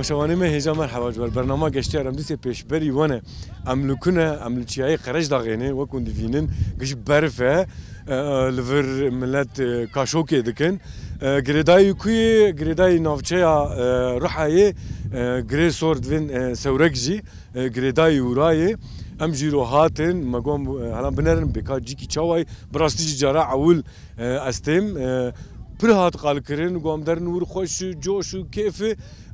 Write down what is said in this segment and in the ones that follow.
تماشاواني ما هيجا مرحبا جوال برنامج گشتي ارم دسي پیش بري وانا املكنا املچياي قرش داغينه وكون دفينن گش برفه لفر ملت كاشوكي دكن گريداي كوي گريداي نافچيا روحاي گري سورد وين سوركجي گريداي وراي ام جيرو هاتن مقوم هلا بنرن بكا جيكي چاواي براستي جارا اول استم برهات قال كرين قام در نور خوش جوش وكيف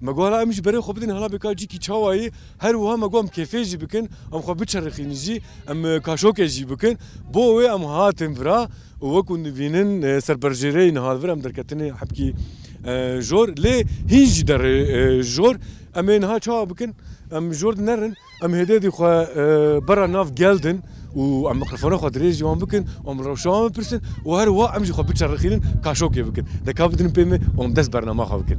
ما قال امش بري خو بدين هلا بكا جيكي چاواي هر وها ما قام كيفي جي بكن ام خو بچرخين جي ام كاشوك جي بكن بو ام هاتم فرا وكون فينن سربرجيرين هاد فرا ام دركتني حبكي جور لي هيج در جور امين ها چا بكن ام جور نرن ام هدادي خو برا ناف جلدن وعم ميكروفون خو دريج يوم بكن ام روشان برسن وهر هو امجي خو بتشرخين كاشوكي بكن دا كابدن بيمي ام دس برنامج خو بكن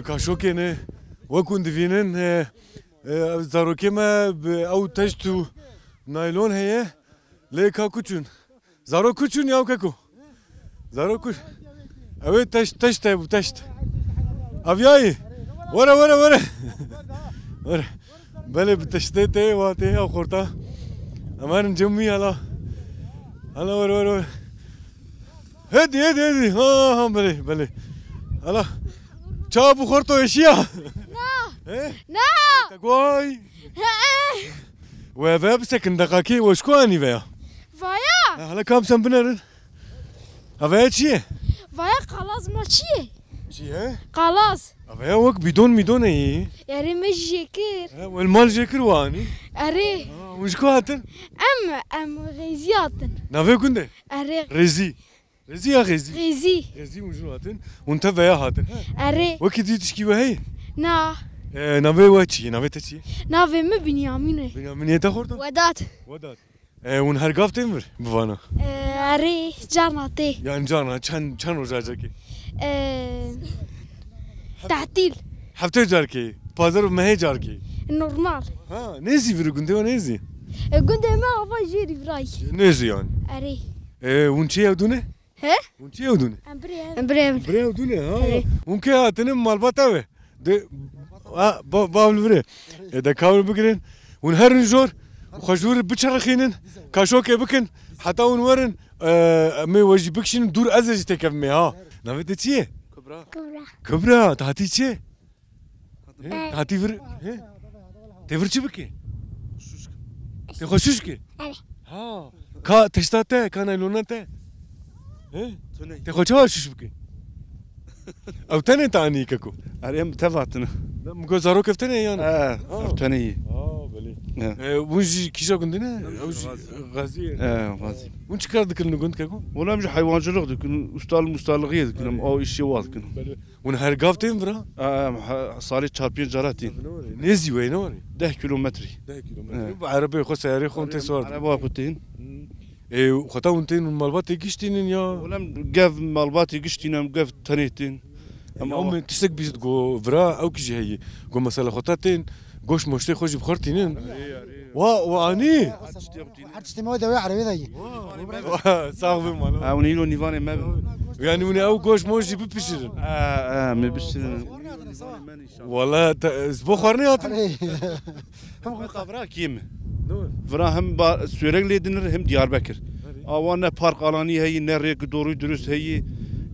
كاشوكي نه وكون دفينن زاروكي ما او تشتو نايلون هي ليكا كوتشون زارو كوتشون ياو كاكو زارو كوت اوي تشت ابو تشت افياي ورا ورا ورا ورا بلي بتشتتي واتي او خورتا امان جمي هلا هلا ورا ورا هدي هدي هدي ها بلي بلي هلا چابو خورتو اشياء لا لا كواي وفا بسكن دقاكي وشكواني فيا فيا هلا كام سن بنرن افا شي فيا خلاص ما شي شي خلاص افا وك بدون ايه اري مش جيكر والمال جيكر واني اري وشكو هاتن ام غيزياتن نافي كنده اري ريزي ريزي يا غيزي غيزي وشنو هاتن وانت فيا هاتن اري وكي دي تشكي وهي نا نافي واتشي نافي تشي نافي ما بنيامين يتخورتو ودات ونهار قافتين بر بفانا اري جارناتي يعني جانا كان رجاجكي تعطيل حفتي جاركي بازار ما هي جاركي نورمال ها نيزي في قندي ونيزي قندي ما ابغى جيري براي نيزي يعني اري ونشي يودونه ها ونشي يودونه امبري يودونه ها ونكي هاتنم مالباتاوي دي بابل بري اذا كاول بكرين ونهرن جور وخجور بتشرخينن كاشوكي بكن حتى ونورن مي وجي بكشن دور ازج تكف مي ها نافيت تشي كبرى تحتي تشي تحتي فر تفر تشي بكي تخششكي ها كا تشتاته كان لونته تخشوش بكي او تاني تعني كاكو اريم تفاتنا مقول زارو كفتني يعني كفتني بلي وجي كيشا كندنا غازي غازي وانت كاردك اللي كنت كاكو ولا مش حيوان جلغ دك استال مستالغيه دك او اشي واض كن ونهار قافتين برا صاري تشاربين جاراتين نزي وين وري 10 كيلومتر عربي خو سياري خو انت صور عربي كنتين وخطا وانتين مالباتي قشتين يا ولا قاف مالباتي قشتين قاف تنيتين اما تسك بيزت جو فرا او كيجي هي جو مثلا خطاتين قوش مشتي خوش بخرتين واني حتى ما ودي يعرف ذي صاحبي مال ونيلو نيفاني ما يعني وني او قوش موجي ببشر ما بشر والله بخرني هات هم خبرا كيم فرا هم سورق ليدنر هم دياربكر اوانا بارك الاني هي نريق دوري دروس هي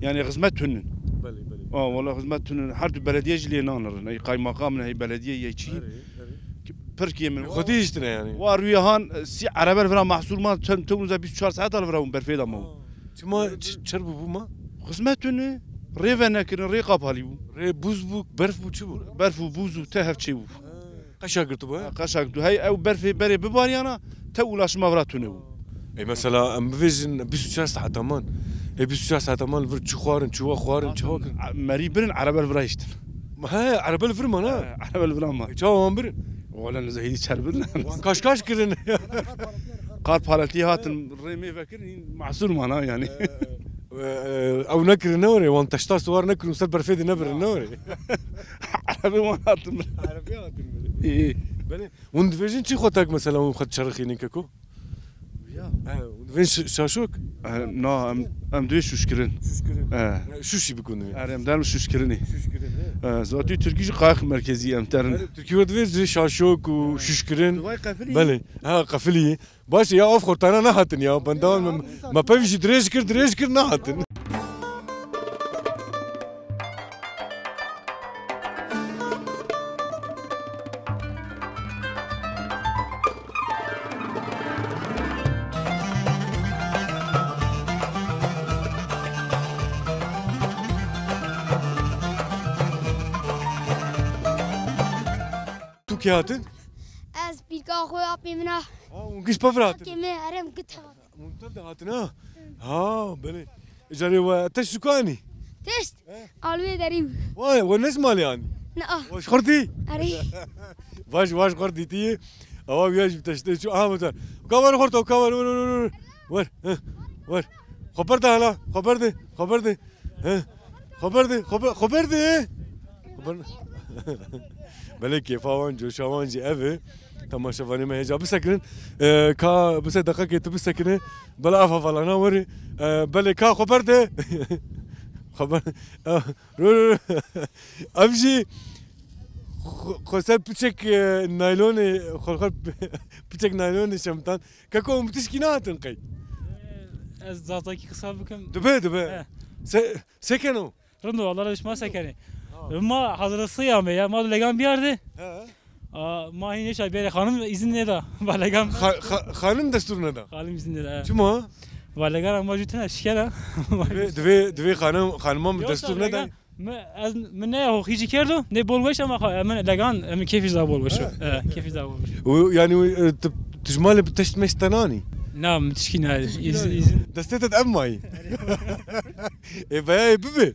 يعني خدمتهن والله خدمتهن حرب بلديه جلي نانر اي قاي مقامنا هي بلديه يجي بركي من خدي اشتري يعني وارويهان سي عربه فرا محصول ما تموز 24 ساعات الفراهم برفيدا مو شما شربوا بوما خدمتونه ريفنا كن ريقاب هاليو ري بوز بو برف بو شبو برف وبوز وتهف تشيو قشا قلت بو قشاك دو هي او برفي بري بباريانا تولاش ما فراتونه اي مثلا ام فيجن 24 ساعه تمام اي 24 ساعه تمام الفر تشو خوارن تشو خوارن تشو مري برن عربه الفرايشت هاي عرب الفرما انا عربه الفراما تشو امبر ولا نزهيدي تشربنا كاش كاش كرن قال بالتي هات الريمي فاكر معصور معنا يعني او نكر نوري وانت اشتا صور نكر وسبر فيدي نبر النوري عربي وانات عربيات ايه بله وند فيجن شي خوتك مثلا وخد شرخيني كاكو يا وند فين شاشوك نا ام دوش شكرن شو شي بيكون ارم دارم شكرني شكرا زاتي تركيش قاخ مركزي ام ترن تركي ود فيز شاشوك وشكرن دواي قفلي بله ها قفلي باش يا اوف خرطانا نهاتن يا بندان ما بيجي دريش كر نهاتن تو كي هاتن از بیرگاه خوی آبی منا ونقش بفرات که من هرم گتها منتبه هاتنا ها بله جاري وتش سكاني تشت آلوی دریم واي والناس مالي يعني نه واش خرتي اری واش خرتي تي هو بيجي بتشتي شو مثلا كبر خرطه كبر ور خبرت هلا خبرت خبرت بله كيف هون جو شوان جي افي تما شوفاني ما هيجا بسكن كا بس دقيقه تبسكن بلا افا فلا نوري بله كا خبرت خبر امشي خسر بتشك نايلوني خل بتشك نايلوني شمتان كاكو متشكينات نقي از زاتاكي قصاب بكم دبي سكنوا رندو والله ليش ما سكني ما حضر الصيام يا ما لقام بيارده ما هي نيش بيري خانم izin ne da balagam خانم دستور ندا خانم izin ne da شما balagam موجود هنا شكله دوي خانم دستور ندا من نه هو خيجي كردو نه بولوش اما من لقان من كيف يزا بولوش كيف يزا بولوش يعني تجمال بتشت مستناني نعم متشكين هذا دستت تأمي إيه بيا بيبي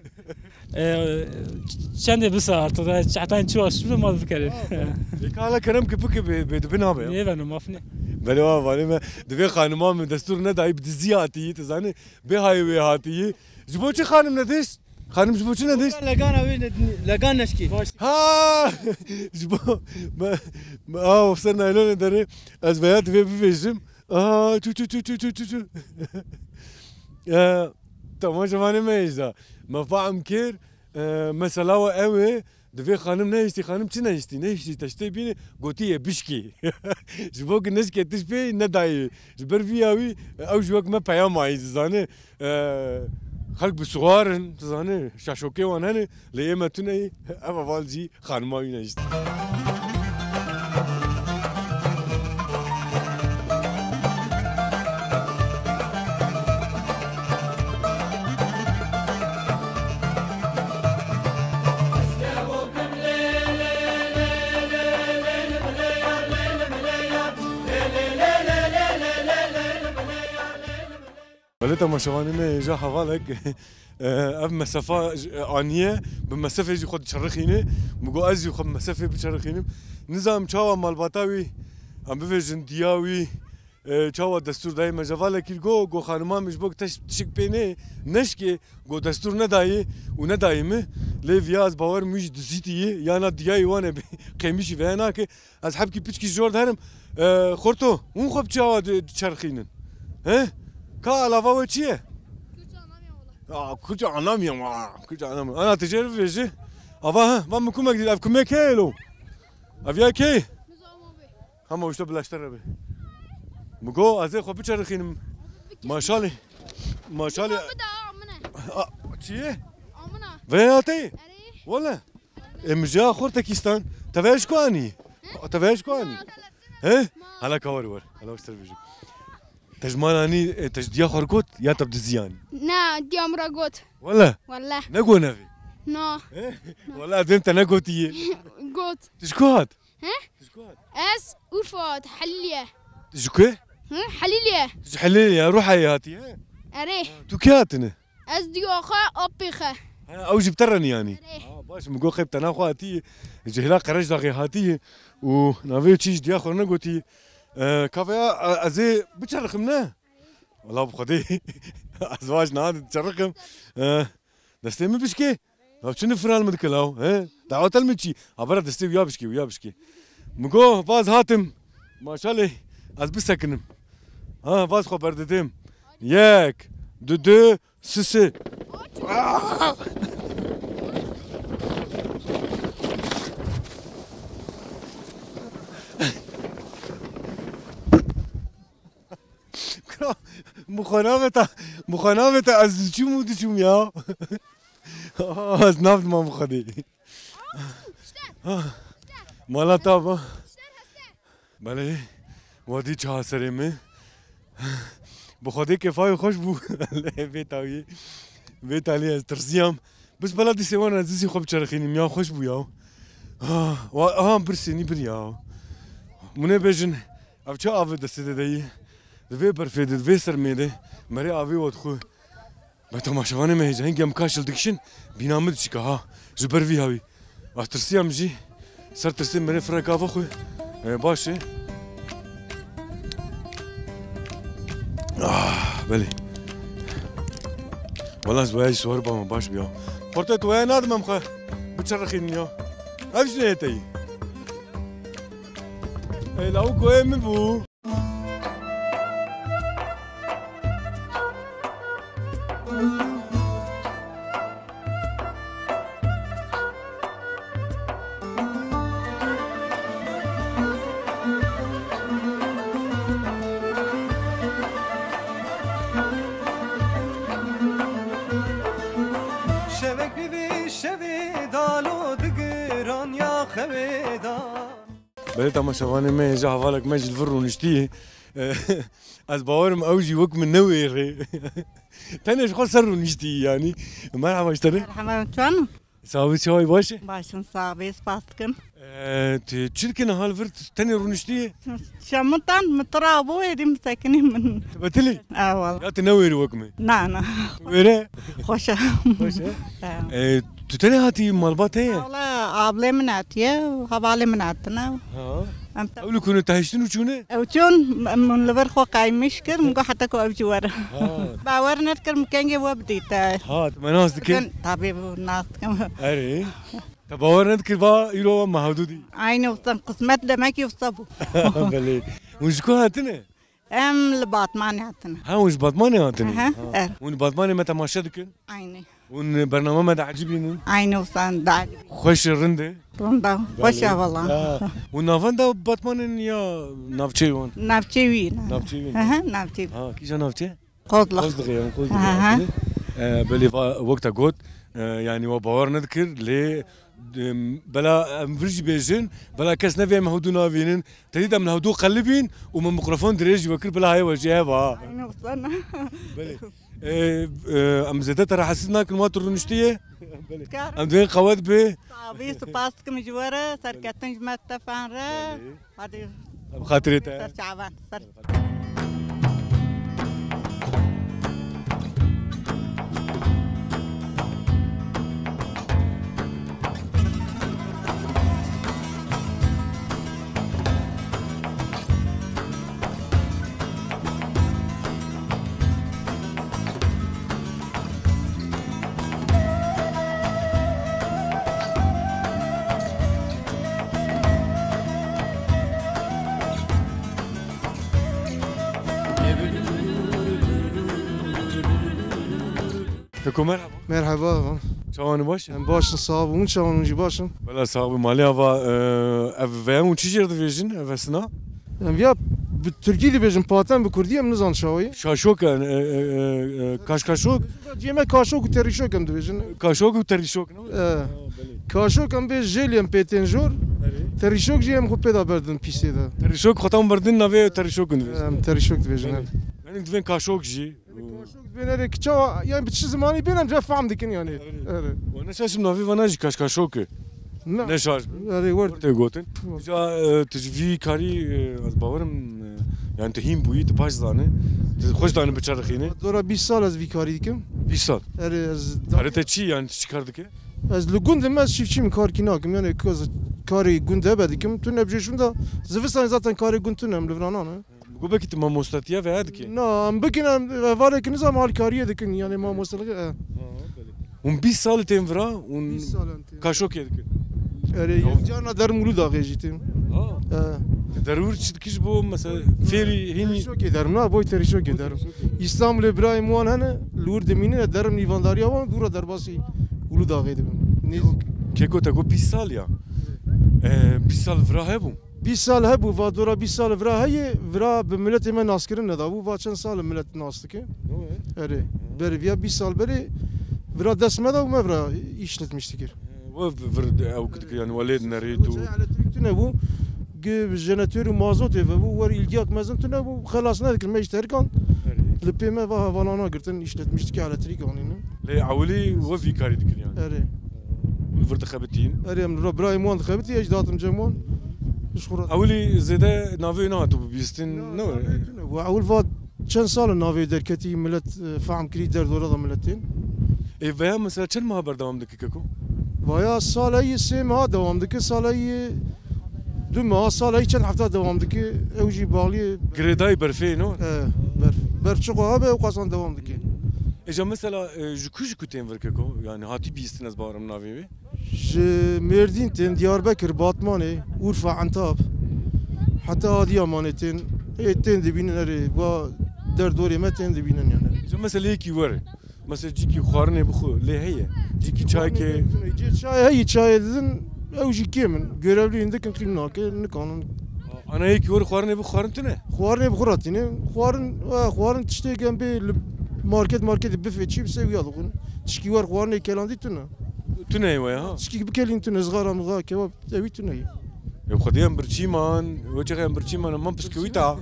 چند بسار تو چهتان چو اسلو ما بفكر قال كلام كبك بدبنا بيا ايه بنو مافني بله والله ما دبي خانما من دستور نداي بدزياتي تزاني بهاي وهاتي جبوتي خانم ندش خانم جبوتي ندش لقان نشكي ها جبو ما وصلنا لون دري ازبيات في بيجم شو تمام شوفاني ما يجزا ما فاهم كير مثلا قوي دفي خانم نيشتي خانم چي نيشتي تشتي بيني قوتي بشكي جبوك الناس كي تشبي نداي جبر فياوي او جوك ما بيام عايز زاني خلق بصغارن زاني شاشوكي واناني ليما تني ابا فالجي خانماوي نيشتي بلتا مشواني ما جا حوالك اب مسافة آنية بمسافة يجي خد تشرخيني مقو ازي خد مسافة بتشرخيني نظام چاوا مالباتاوي ام بفيجن دياوي چاوا دستور داي مجوالا كيرغو گو خانما مجبوك تشك بيني نشكي گو دستور نداي و ندايمه لي فياز باور مش دزيتي يانا دياي وانا قيمشي فيناك از حبكي بيچكي جور دارم خورتو اون خب چاوا تشرخينن ها كالا وجهه كوجا اناميوم انا تجرب فيجي افا فما كوما جديد افكم كيلو افيا كي هم وش بلاشتر به مگو از خو بچرخینم ماشاءالله ماشاءالله چیه ویاتی والله امجا خورتکستان تفاش کوانی تفاش كواني ها هلا كواري ور هلا وش تربيجو تجمالاني تجديا خركوت يا تبد زيان نا ديام راغوت ولا والله نقو نافي نو ولا فهمت نقوتي غوت تشكوات ها تشكوات اس ورفوت حليه تشكوه ها حليه تحليلي يا روح هاتي ها اريه تو كياتنا اس ديوخا اوبيخه او جبترني يعني اريه باش مقول خيب تناخو هاتي جهلا قرش داغي هاتي ونافي تشيش ديا خورنا قوتي كافيا ازي بتشرخمنا والله بخدي ازواج ناد تشرخم دستي من بشكي لو شنو فرال مدكلاو ها دعوت المشي عبر دستي ويا بشكي مقول باز هاتم ما شاء الله از بسكنم ها باز خبر دتم ياك دو سسي مخانامتا از چی مودی چوم یا از نفت ما مخدی مالا تابا بله وادی چه سره می بخدی کفای خوش بو بیتایی بیتالی از ترسیم بس بلدی سوان عزیزی خوب چرخینی میا خوش بو یا برسینی بریا منه بجن او چه آوه دسته دایی دوی برفیده دوی سرمیده مری آوی واد خو با تماشاوانه مهیجه هنگی هم کاشل دکشن بینامد چی که ها جبر وی هاوی ترسی هم جی سر ترسی مری فرق آوه خو باشه بله والله زوایج سوار با من باش بیا پورته توی نادمم خو بچرخین یا افش نیتی ایلاو کوه من بو بله تماشاوانه ما جا حوالك ما جي الفر ونشتيه از باورم اوجي وك من نوير تاني شخص سر ونشتيه يعني مرحبا اشتري مرحبا شلون؟ ساوي شوي باشه باشن صاحبي سباستكن تشركنا هالفرت تاني رونشتيه شمطان مترابو يدي مساكنين من بتلي والله يا تنوير وكمه نعم ويره خوشة تتني هاتي مالبات هي والله عابلي مناتيه وخبالي مناتنا أولو كنا تهشتن وشونه؟ وشون من لبرخو قايم مشكر مقو حتى كو أبجوار باور نذكر مكانجي وابديتا تمناس دكين طبيب الناس كم أري تباور نذكر با يرو محدودي عيني وصل قسمت دمك يوصبوا بلي وشكو هاتنا؟ الباطماني هاتنا وش باطماني هاتنا؟ ون باطماني متى ما شدكن؟ عيني ون برنامج متى عجبينن؟ عيني وصل داعي خوش الرندة رندا خوشة والله ونافن دا باطمان يا نافشي وان نافشيوين نافشيوين نافشي كيشا نافشي قوضلة قوضلة بلي وقتها قوت يعني وباور نذكر لي بلا مفرج بيجن بلا كاس نافي مهودو نافينن تريد من هودو قلبين ومن ميكروفون دريج وكر بلا هاي وجهها با عيني وصلنا بلي ام زدت راح حسيتنا كلمات رنشتيه ام دوين قواد به صابي سباسك مجوره سركتن جمعت تفانره هذه بخاطرتها سر شعبان سر تكون مرحبا مرحبا شلون باش؟ باشن صاحب وين شلون نجي باشن؟ ولا صاحب مالي افا فهم چی جرد فيجن افسنا؟ يا بالتركي دي بيجن باتن بكردية من نزان شاوي شاشوك كاشكاشوك جيما كاشوك وتريشوك ام دبيجن كاشوك وتريشوك كاشوك ام بيج جيليام بيتنجور تریشوک جی هم خود پیدا بردن پیسه دا تریشوک خطام بردن نوی تریشوک دبیجن ام تریشوک دبیجن یعنی دوین کاشوک جی بینه که چه یعنی بچه زمانی بینم جا فهم دکن یعنی و نشاسم نوی و نجی کاشوکه نه نشاش آره ورد ورده گوتن جا تجوی کاری از باورم yani tehim buyi te baş zane hoş tane bıçarıkhine دورا 20 سال از ویکاری دیکم 20 sal اره از harita çi yani çıkardık ya از لگوند من شیفچی می کار کی ناکم یعنی کاز کاری گونده بدیکم تو نبجشون دا زوستان zaten kari گونتونم لبنانه bu belki te mamostatiya ve adı ki نه ام بگینم واره که نظام حال کاریه دکن یعنی ما مستلقه un 20 sal temvra un 20 سال انت kaşok yedik اره جانا در مولود آقای جیتیم darur çıkış bu mesela feri hini تریشو که درم نه بوی تریشو که درم İstanbul İbrahim وان هنه لور دمینه درم نیوانداریا وان دورا درباسی مولود آقای دم keko te go 20 sal ya 20 sal vra hebu 20 سال هبو و دورا 20 سال ورا هي ورا بملت من ناسکرین نداو و چند سال ملت ناستکه اره بری ویا 20 سال بری ورا دست مدا و مورا işletmiştik. و vrd او كده yani walid naritu elektrikte bu jeneratör mazot ve bu var ilgiyak mezun tüne bu خلاص ne dikil mecterikan lpm ve havalana girtin işletmiştik elektrik onunla. le avli و في kari dik yani Ere vrd khabetin ere em Ibrahim wan khabiti ecdatım cemon şurat. avli zede navi natu bistin no Bu avul va çen sal navi derketi millet fahm kri der dora da milletin. veya mesela çen mahaber devamdaki keko Vaya salayı sema devamdaki salayı duma salayı çen hafta devamdaki evji bağlı greday berfe no berf çok abi o kasan devamdaki. Eca mesela juku temver keko yani hati bistin az bağırım navi مردين تن دياربكر باطماني ورفع عنتاب حتى دياماني تن تن دبينن اري و در دوري ما تن دبينن يعني Eca mesela leki var mesela ciki xarne bixu le heye ciki çay ke çay هي çay dedin او جي كيمن görevli indek kimna ke ne kanun ana heki var xarne bu xarntine خوارن بخراتين خوارن تشتي جنب ماركت بفيتشي بسوي يالغون تشكي ور خوارن كيلاندي تنا tune ya ha تشكي بكلين تنا صغار مغا كباب تسوي تنا ya khadiyan birçiman وجهه birçiman man bisküvita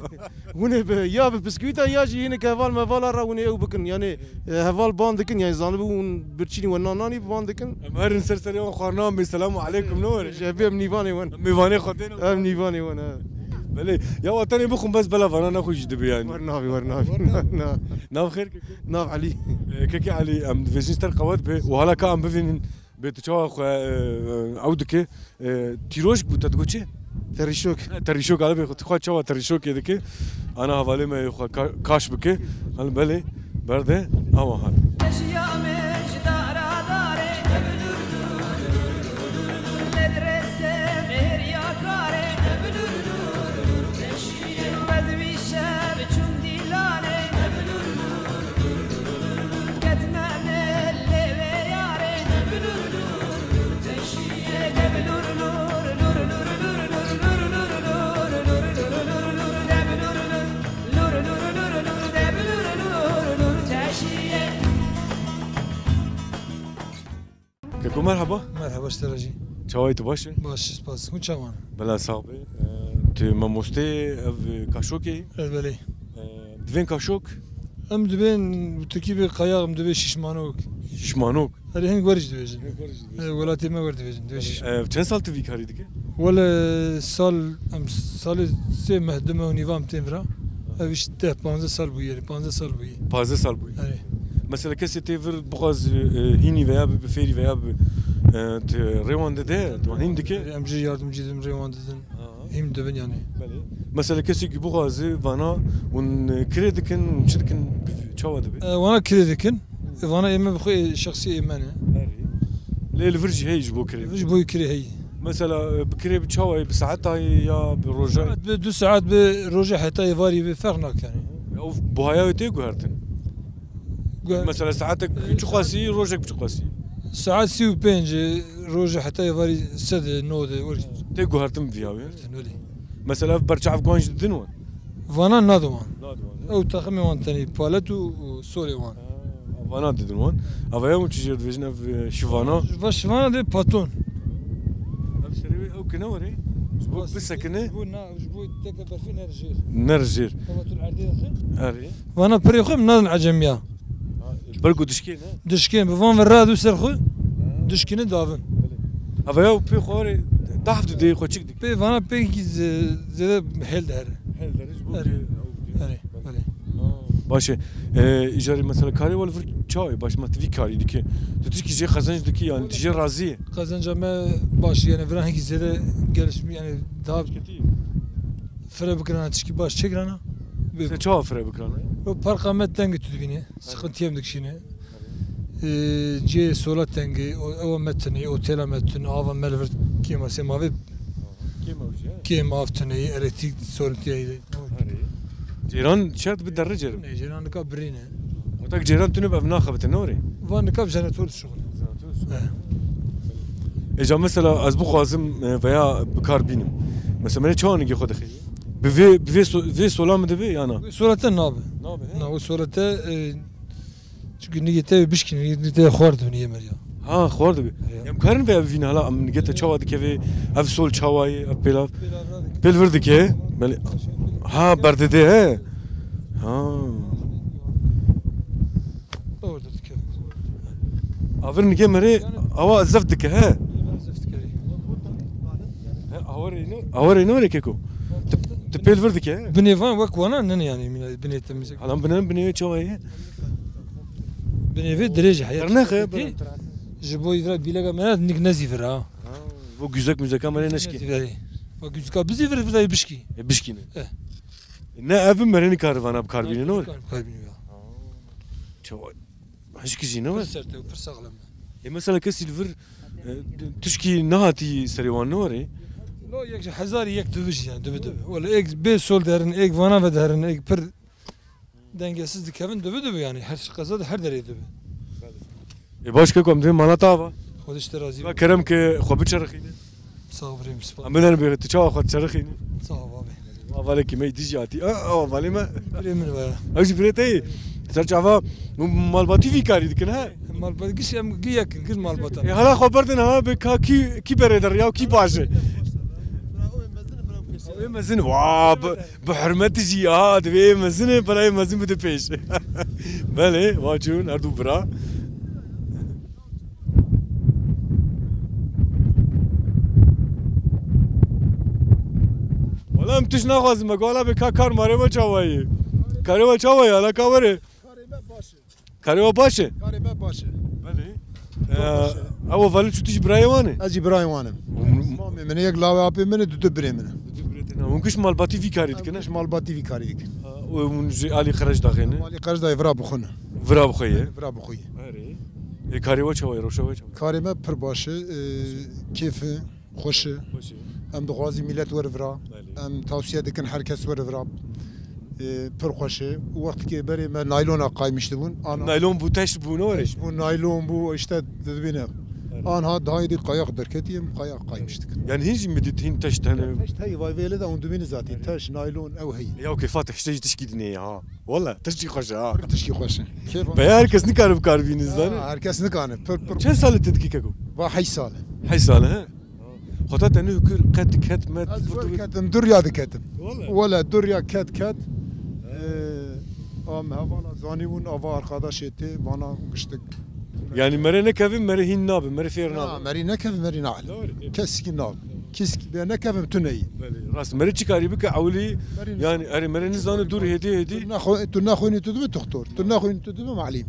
هنا يا بسكويتا يا جي هنا كهفال ما فال را هنا وبكن يعني هفال باندكن يعني زانبون برشيني وناناني باندكن مهرن سرسري وخارنام السلام عليكم نور شباب نيفاني ون ميفاني خدينا ام نيفاني ون بلي يا وطني بخم بس بلا فانا ناخذ جدبي يعني ورنافي ناف خير ناف علي كيكي علي ام فيزين ستر قوات وهلا كان بفين بتشوا عودك تيروش بتدغوتشي تريشوك على بيخت خو تشوا تريشوك يدك انا حوالي ما كاش بك هل بلي برده هوا هان كيكو مرحبا مرحبا استراجي شوايت باشا باش سباس كون شامان بلا صاحبي تي ماموستي كاشوكي بلي دفين كاشوك ام دبين تركيب قياغ ام دبي شيشمانوك شمانوك هذه هن ورج دبيجن ولاتي ما ورد دبيجن دوش كم سال تفي كاري دك ولا سال ام سال سي مهدمه ونظام تمرا افيش ته 15 سال بويري 15 سال بوي 15 سال بوي اي مثلا كسي تيفر بغاز هيني veya بفيري veya ريوان ده هين دك ام جي yardımcı dedim revandedin hem debin yani مثلا كسي ki بغاز vana un kredikin un çirkin çava da be وانا كريدكن وانا اما بخوي شخصي ايمانه ليه الفرج هيج بو كريد مش بوي كري هي مثلا بكري بتشاوي بساعتها يا بروجا بدو ساعات بروجا حتى يفاري بفرناك يعني او بوهايا تيجو هرتن مثلا ساعتك بتشخاصي روجك بتشخاصي ساعات سيو بينج روجا حتى يفاري سد نود ورج تيجو هرتن فيها مثلا برشا افغانج دنوان فانا نادوان او تخمي وان تاني بالاتو سوري وان فانا دنوان افا يوم تجي فيجنا في شيفانا فانا دي باتون او كنوري بسكنه بو نا بو تك برفي نرجير نرجير طبعا العردي اري وانا بريخو من العجميه برقو دشكين دشكين بفون الراد وسرخو دشكين دافن افا يو بي خوري ضعف دي خوتشك دي بي فانا بي زاد محل دار اري باشه اجاري مثلا كاري ولا فر çay baş ma tvi kari dike tu ki je kazanç dike yani tije razı kazanca me baş yani vran ki zede gelişmi yani daha fere bıkran tişki baş çekrana se çay fere bıkran o parkametten götürdü beni sıkıntı yemedik şimdi C solat tengi o metni otel metni ava melver kema semavi kema aftını elektrik soruntu جيران شاد بالدرجة جيران كابرينه وتاك جيران تنو بأبناء خبت النوري فان كاب جناتور الشغل إجا مثلا أزبو قاسم ويا بكار بينم مثلا من شو أنا خد خي بفي سولام دبي أنا صورته نابه نابه صورته çünkü niyete bişkin niyete xward biniye Meryem ها خوارد بي يم كارن في فينا هلا من جت تشوا دك في اف سول تشواي اف بيلاف بيلفر دك ها برد ده ها orada dikkat افرن كي مري اوا زفت دك ها اوري نو كيكو تبيلفر دك بنيفان وك وانا نن يعني من بني تمسك هلا بني تشواي بني في درجه حياه رنخ جبو يفرا بيلاga ما نك نزيفرا bu güzel müzik ama ne şki o güzel bizi ver bişki bişki ne evim mereni karvan ab karbini ne var karbini ya çok hiç kişi ne var serte o sağlam mesela ki silver tuşki nahati serivan ne var lo yek hazar yek dövüş yani dövü wala ek be sol derin ek vana ve derin ek per dengesizlik evin dövü yani her kazada her dereye dövü başka komdi manata var خود اشترازي كرم كي خو بتشرخيني صابري مسبا عملنا بتشاو خو تشرخيني صابابي ما بالك ما يديجي عتي بالي ما بري من ولا اوش بريتي ترجعوا مالباتي في كاري دكنا مالبات قش ام قيك قش مالبات هلا خبرتنا بكا كي بريدر ياو كي باشه مزن واه بحرمتي جي دبي مزن بلاي مزن بده بيش بله واجون اردو برا ولا متش ناخذ مقاله بكار ماريما چاوي كاريما چاوي على كاوري كاريما باشه كاريما باشه بله او فالي تشتي برايوانه اجي برايوانم مامي من يك لاوي ابي من دو بريمن ممكنش مال باتي في كاري دكنا مش مال باتي في كاري دك ومن علي خرج داخنه مالي خرج دا فرا بخونه فرا بخيه فرا بخيه اري كاريما چاوي روشوي كاريما پر باشه كيف خوش ام دغازي ملت ورفرا ام توصيه دكن herkes ورفرا پر خوشه وقت ki beri me naylona kaymıştı bun naylon bu teş bu ne var bu naylon bu işte dedibine anha daydı kayak derketiyim kayak kaymıştık yani hiç mi dedin teş tane teş vay vele de ondumini zaten teş naylon ev hey ya ki fatih işte tişkidine ha valla teşki hoş ha teşki hoş keyf be herkes ne karıp karbinizden herkes ne kanı per kaç saat tedkik eko va hay sale hay sale ha خطا تنو كر قد كت مت كتم دريا دكتم ولا دريا كت كت ام هوانا زانيون ava arkadaş etti bana gıştık yani mere ne kevim mere hin nab mere fer nab meri ne kevim meri nal keski nab keski be ne kevim tüneyi ras mere çıkarı bك avli yani er mere nizanı dur hedi تناخوني تدبن دكتور تناخوني تدبن معلم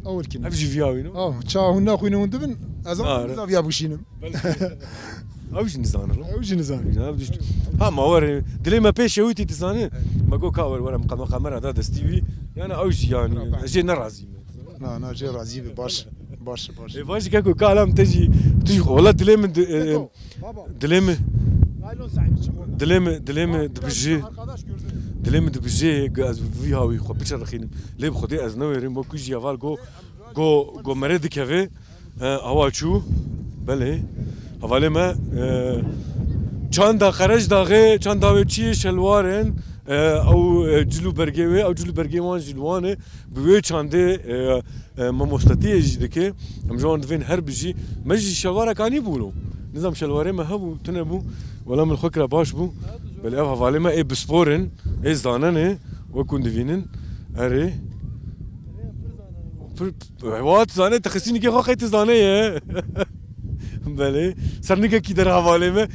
اول كلمه ابجي فياوي نو تشاو ناخوني وندبن ازم فيا بوشينم اوش نزانه اوش نزانه ها ما ور دلي ما بيش يوتي تزانه ما جو كاور ورا مقام خمر هذا دستيوي يعني اوش يعني جي نرازي لا انا جي رازي باش باش كاكو كلام تجي والله دلي من دلي من دبجي دلم دبجي از ویهاوی خو بچرخینم لب خودی از نویریم با کجی اول گو مرد کهوه هوا چو بله حواله ما چند خرج داغه چند داوی چی شلوارن او جلو برگوی او جلو برگوان جلوانه بوی چنده ممستطیه جدی که هم جوان دوین هر بجی مجی شلوار کانی بولو نظام شلواري ما هبو تنبو ولا من خكرة باش بو بل أو هفالي ما إيه بسبورن إيه زانن وكون دفينن أري وات زانه تخسيني كي خايت زانه بله سرنيكا كي در حواله ما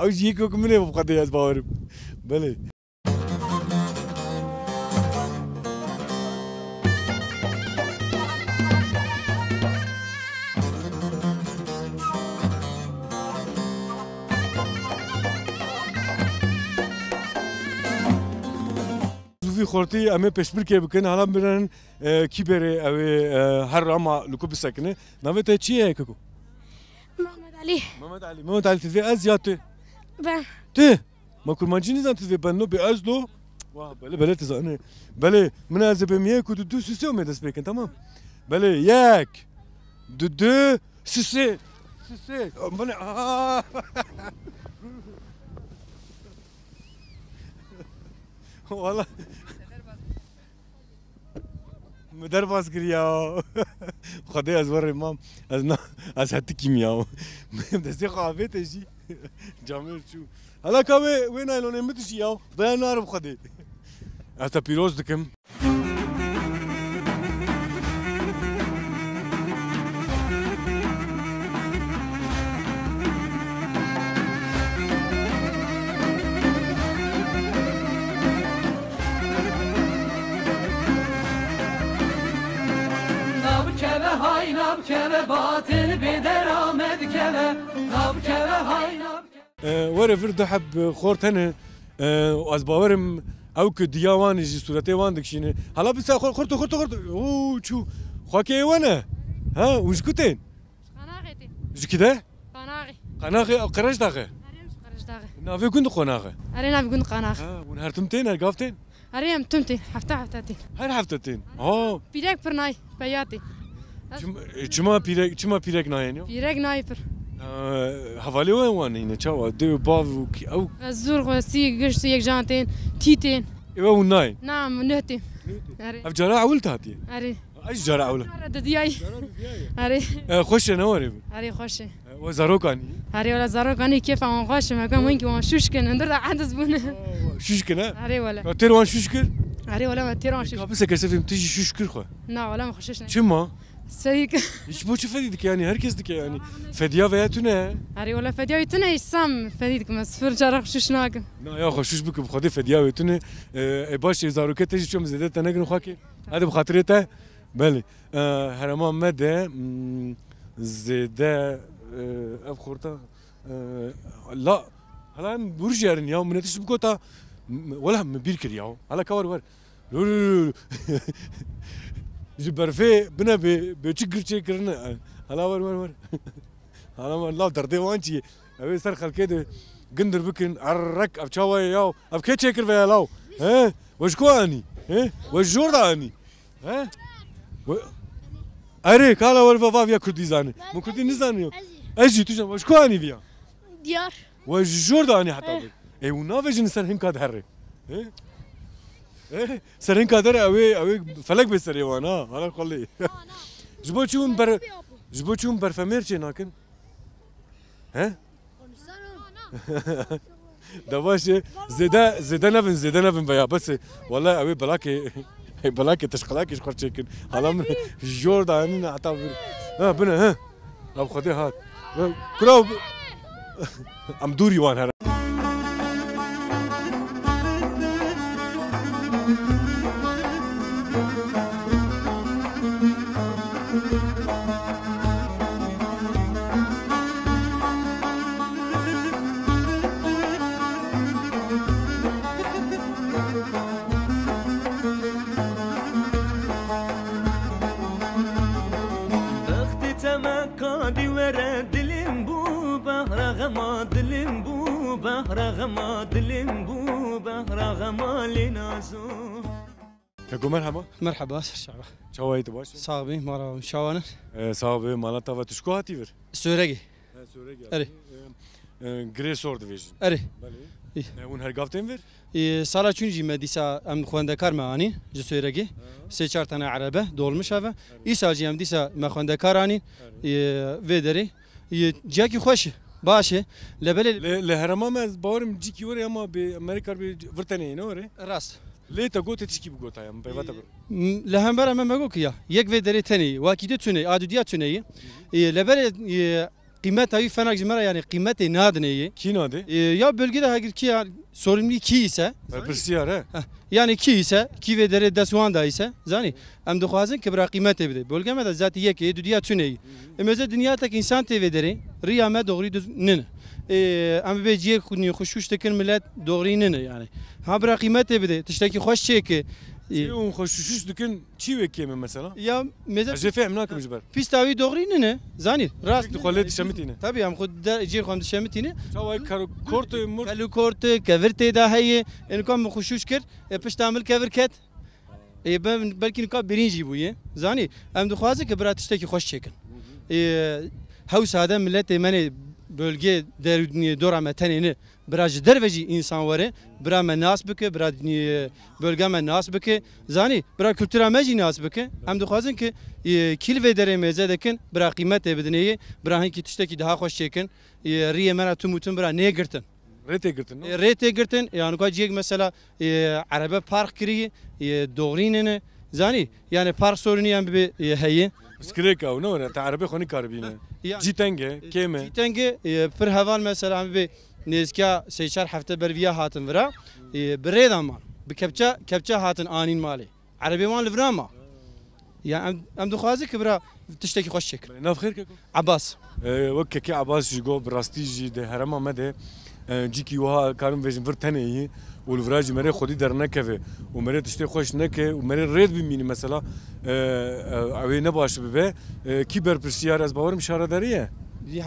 او جيكو كمنه بقدي از باور بله زوفي خورتي امي بشبركي بكن حالا برن کی بره هر راما لکو بسکنه نویت چیه ککو؟ محمد علي محمد علي تدوی از یا تو؟ بله تو؟ ما کرمانچی نیزن تدوی بنو به از دو؟ واه بله تزانه بله من از بمیه که دو سوسه اومد دست بکن تمام بله یک دو سوسه بله والله مدر باز کریا خدای از ور امام از حتی کیمیا دستی قابه تشی جامل شو حالا که وين نایلون متشی یا بیان نعرف خدای از تا پیروز دکم ورا فرد حب خورت هنا از باورم او که دیوان جی صورتی وان دکشینه حالا بس خورت او چو خاکی وانا ها وش كنتين قناغتي جو كده قناغي او قرش داغه قرش داغي نافي كنت قناغه أرينا بيكون قناغ ونهرتمتين هرقافتين أريم تمتي حفتين هر هفتتين بيرك برناي بياتي چما پیرک ناینیو بيرك نايبر حوالی وان اینه چاوا دو باو کی او الزور غسي قشت يك جانتين تيتين ايوا وناي نعم نهتي اف جرا عولت هاتي أري ايش جرا عوله دياي أري خوش نوري أري خوش وزاروكاني أري ولا زاروك أنا كيف عم غاش ما كان وينك وان شوشكن ندر عدس بونه شوشكنا أري ولا تيروان شوشكر أري ولا ما تيران شوش بس كسفهم تيجي شوشكر خو نا ولا ما خشش شما سيك ايش بو فديدك يعني هركز دك يعني فديا وياتنا أري ولا فديا يتنا يسام فديدك مسفر جرق شوشناك نا يا خو شوش بك بخدي فديا وياتنا باش زاروكه تيجي شوم زياده تنقن خاكي هذا بخاطرته بله هرمان مده زياده افخورتا لا هلا برجرن يا من تشبكوتا ولا من بيركر يا هلا كور ور جبرفي بنا بتشكرنا هلا ور هلا لا دردي وانتي ابي سر خلكده قندر بكن عرك ابشاوي يا ابكي تشكر فيا لاو ها وشكواني ها وجورداني ها اري كالا ور فافيا كرديزاني مو كردي نزانيو اجي تجا وشكواني فيا ديار وجورداني حتى اي ونافجن سر هنكا دهري سر هنكا دهري اوي فلك بسري وانا هلا خلي جبوچون برفمير چه ناكن ها دواشه زيده نفن بيا بس والله اوي بلاكي تشقلاكي شخر چكن حالا من جورداني اعتبر بنا ها اب خدي هات كراو ام دوري وان هر كاكو مرحبا شعبا شوايت باش صاحبي مرة شوانا صاحبي مالتا وتشكو هاتيفر سورجي اري جري سورد فيجن اري ون هرقافتين فير سالا چونجي مديسا ام خوندكار معاني جو سورجي سه چهار تنه عربه دولمش هوا ای ساجی ام دیسا مخوندکارانی ویدری جاكي خوش باشه لبل لهرما ما باورم جيكي وري اما بامريكا بريطانيا نوري راست ليه تقول تشكي بقول تايم بيفاتا لهم برا ما مقولك يا يك في دري تاني واكيد توني عددية توني لبل قيمتها هي فناك جمرة يعني قيمتها نادنية كي نادي يا بلقي ده هاجر كي سورمي كيسة برسيارة يعني كيسة كي في دري دسوان دايسة زاني ام دخوازن كبرا قيمتها بدي بلقي ما ذاتية كي دنيا توني اما زاد دنياتك انسان تي في دري ريا ما دغري نن ام بيجي كوني خشوش تكن ملات دغري نن يعني ها برا قيمتها بدي تشتكي خوش شيك اون خوشوش دكن چی وکی مثلا یا مثلا جه فهم ناکم جبر پیستاوی دغری نه زانی راست دخولت شمتینه طبعا هم خود در جیر خواهم شمتینه شوای کورت مر کلو کورت کورت ده هی انکم خوشوش کرد پشت عمل کور کت بلکه نکا برینجی بویه زانی ام دخوازه که برات تشتکی خوش چکن هاوس هذا ملت منی bölge dora metenini biraz derveci insan var bira menas bike bira bölge menas bike zani bira kültüre meci nas bike hem de xwazin ki kil ve dere mezedekin bira kıymet ebedneyi bira hanki tişteki daha hoş çekin riye mena tumutun bira ne girtin rete girtin yani ko cig mesela arabe park kiri doğrinene zani yani park sorunu yani bir heye سكريكا ونورة تعربي خوني كاربينه جي تنجة كيمة جي تنجة في هذا مثلا عم بي نزكا سيشار حفتة برفيا هاتن فرا بريد أمان بكبتشا هاتن آنين مالي عربي وان لفراما يعني أم دخوازي كبرا تشتكي خوشك نافخير كيكو عباس وكا كي عباس جيجو براستي جي ده هرما مده جيكي وها كارم فيجن فرتني والفراج مري خودي در نكفه ومري تشتي خوش نكه ومري ريد بميني مثلا اوي نباش ببه كي بر برسيار از باورم شارداريه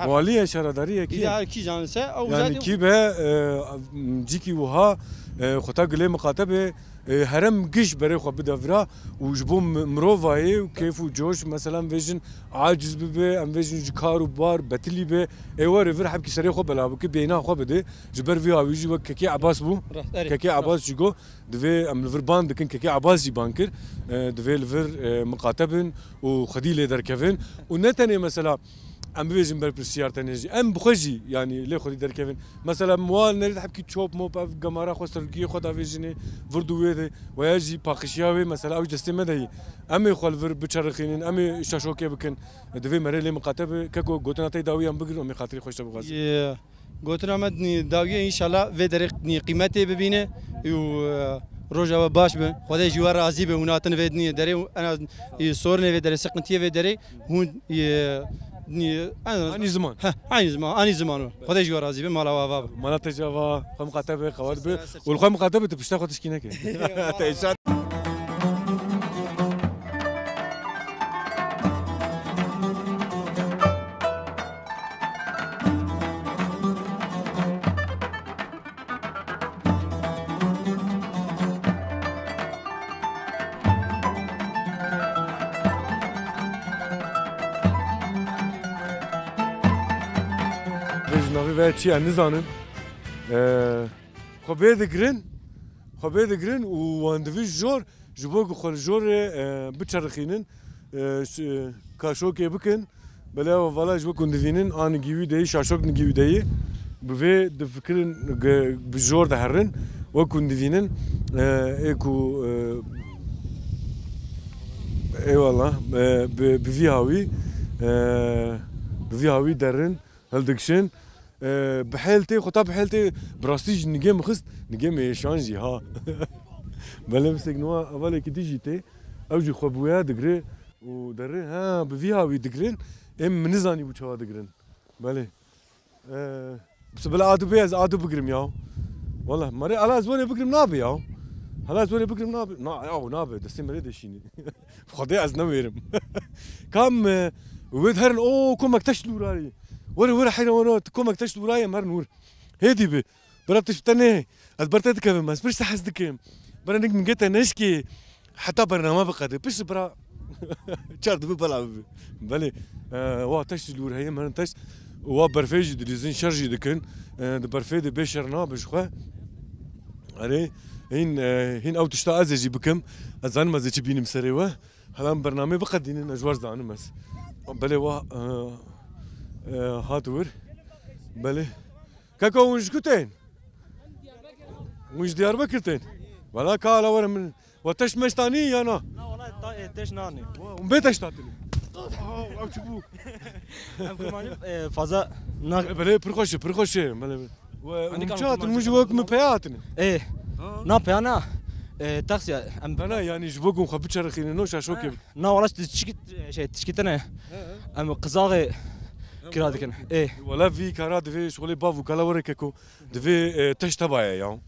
واليه شارداريه كي جانسه او يعني كي به جيكي وها خطا قلي مقاتبه هرم قش بري خو بدفرا وجبو مروفاي وكيف وجوش مثلا فيجن عاجز ببه ام فيجن جكار وبار بتلي به ايوار فر حب كي سري خو بلا بك بينا خو بده جبر فيها ويجي وككي عباس بو ككي عباس جيجو دفي ام الفربان دكن ككي عباس جي بانكر دفي الفر مقاتبن وخديله دركفن ونتني مثلا ام بيجن بر برسيار تنجي ام بخجي يعني ليه خدي دركفن مثلا موال نريد حبكي تشوب مو باف جمارا خسركي خدا فيجني فردو ويجي باقشياوي مثلا او جسم مدهي امي خلفر بچرخين امي شاشوكي بكن دفي مريلي مقاتب كاكو غوتنا تي داوي ام بغير امي خاطري خوش تبغاز غوتنا مدني داوي ان شاء الله في درق قيمتي ببينه و روجا باش به خدای جوار راضی به وناتن ودنی دری انا صورني في دري سقنتي في دري هون اني زمان اني زمان خدای جوار راضی به مالا وابا مالا تجاوا خم مقاتب خواد به والخم مقاتب تبشتا خد تشكينه كي ve çi anizanın xobê digirin û wan divî jor ji bo ku xwe li jorê biçerxînin kaşokê bikin bela vala ji bo ku divînin a nigîwî deyî şaşok nigîwî deyî bi vê difikirin bi jor de herin wekû divînin ê ku eyvallah bi vî hawî derin hildikşin بحالتي خطاب بحالتي براستيج نجم خست نجم يشانجي ها بلا مسك نوا اولي كي تيجي اوجي خوبويا دغري ودري ها بفيها وي دغرين ام نزاني بوچوا دغرين بله بس بلا ادو بيز ادو بغرم ياو والله مري على زوري بغرم نابي ياو هلا زوري بغرم نابي او نابي دسي مري دشيني خدي از نويرم كم ودهرن او كومك تشلو راري ورا حيوانات كومك تشت ورايا مر نور هدي بي برا تشتني ادبرتك كم ما سبرش حسدك برا نك من جت نشكي حتى برنامج بقدر بس برا شرط ببلا بلي وا تشت لور هي ما تشت وا برفيج ديزين شارجي دكن برفيد بشرنا بشخه علي هين او تشتا ازجي بكم ازان ما زي بينم سريوه هلا برنامج بقدر نجوار زانو مس بلي وا هاتور بله كاكا ونش كتين ونش ديار بكرتين ولا كالا ورا من وتش مشتاني انا لا والله تش ناني ومبيتش تاتني او شبو فازا بله برخوش بله ومشات المجوك من بياتنا ايه نا بيانا تاكسي انا يعني جبوكم خبط شرخين نوش شوكي نا والله تشكيت انا ام قزاغي كرا دكن ايه ولا في كارا دفي شغلي بافو كلا وريكو دفي تش تبايا يا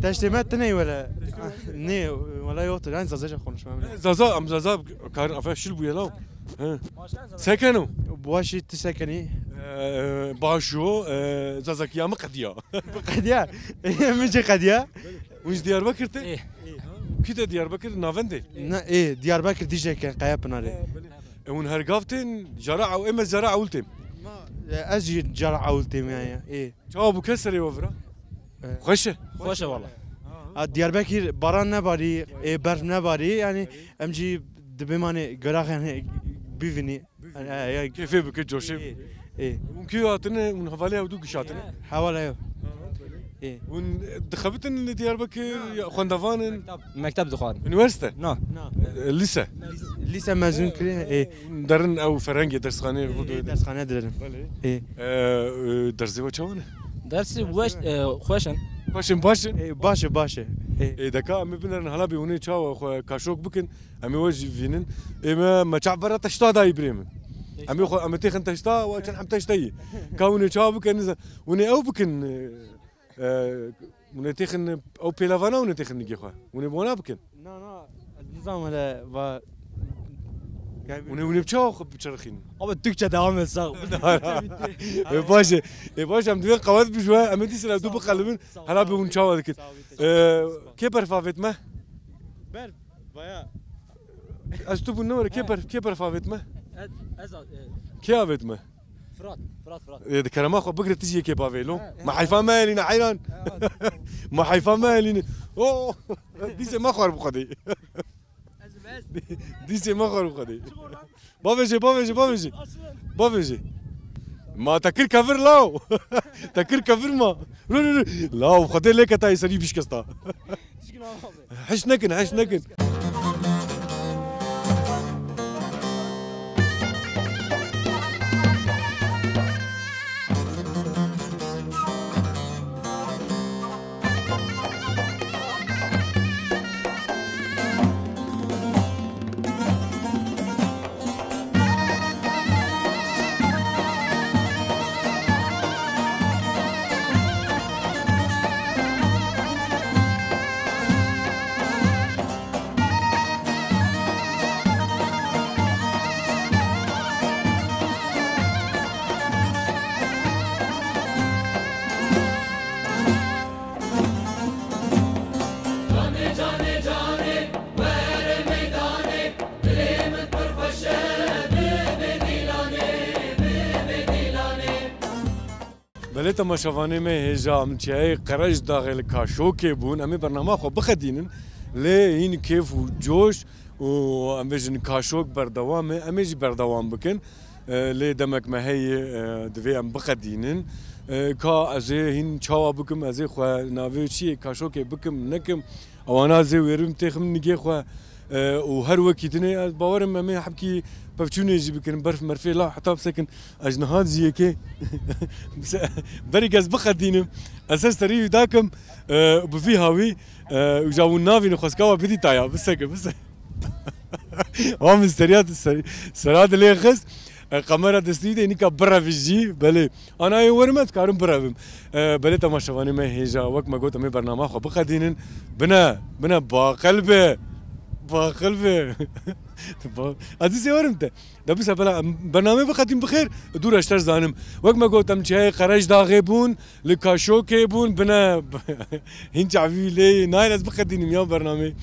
تشتمت تني ولا ني ولا يوتر يعني زازا خونش ما زازا ام زازا كار افشل بو يلاو سكنوا بواشي تسكني باشو زازا كيام قديا قديا مجي قديا وش ديار بكر تي ايه كيتا ديار بكر نافندي ايه ديار بكر ديجي كان قياب ناري ون هرقافتين جرع او اما زرع اولتم اجي جرع اولتم يعني ايه جواب كسري وفرا خوشه والله ديار بكر باران نباري برف نباري يعني امجي دبيماني قراغ يعني بيفني كيف بك جوشي ايه ممكن يعطينا من حوالي ودوك شاتنا حوالي ايه ودخبتن ديار بكر خوندافان مكتب دخان يونيفرسيتي نا لسه مازون كري ايه درن او فرنجي درسخانه درسخانه درن ايه درسي وچونه درسي وش خوشن باشن ايه باشه ايه دكا ام بنرن هلا بيوني تشاو كاشوك بكن ام وجي فينن اما ما تعبر تشتا داي بريم ام تيخن تشتا وكان عم تشتي كوني تشاو بكن وني او بكن ونتيخن او بيلافانا ونتيخن نجي خو ونبونا بكن لا النظام هذا و ونبتشاو خب بتشرخين ابى تكتشا دوام الساق باشا عم دوين قواد بجوا ام دي سلا دوب قلبن هلا بونشاو هذيك كيبر فافيت ما بر بايا استوب النور كيبر فافيت ما ازا كيافيت ما فرات كرما خو بقرا تجي كيف افيلو ما حيفا مالي حيران ما حيفا مالي اوه ديسي ما خرب قدي ديسي ما خرب قدي بافيجي ما تكر كفر لاو تكر كفر ما لا خدي لك تاي سري بيشكستا حش نكن بله تماشاوانه ما هجا مچای قرش داخل کاشوکه بون امی برنامه خو بخدینن لی این کیف و جوش و امیجن کاشوک بردوامه امیج بردوام بکن لی دمک ما هی دوی ام بخدینن کا از این چاوا بکم از خو ناوی چی کاشوکه بکم نکم اوانا زی ورم تخم نگی خو و هر وقتني باورم ما حبكي بفتوني يجي بكن برف مرفي لا حتى بسكن اجنهاد زيكي بريقز بخدينم اساس تري داكم بفي هاوي وجاو النافي نخسكوا بدي تايا بسكن هم استريات سراد اللي خس قمرة دستيدي نيكا برا في الجي بلي انا يورمت كارم برا بلي تماشاواني ما هيجا وقت ما قلت امي برنامج خو بخدينن بنا بقلبه باخلفه عزيزي ورمته ده بس برنامج بخدم بخير دور اشتر زانم وقت ما قلت امشي قرش داغبون لكاشوكي بون بنا هنج عفي لي نايل بخدين يوم برنامج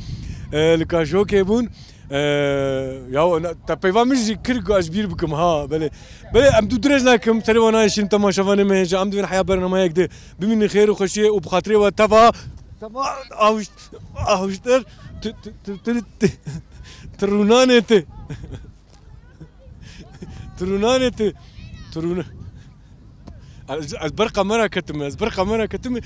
لكاشوكي بون يا تبيفا مش كركو اشبير بكم ها بله ام درج لكم ترى وانا شن تماشافاني ما هيك ام دين حياه برنامج هيك بمن خير وخشيه وبخاطري وتفا اوشتر ترونانته ترونه البرقه مرة كتم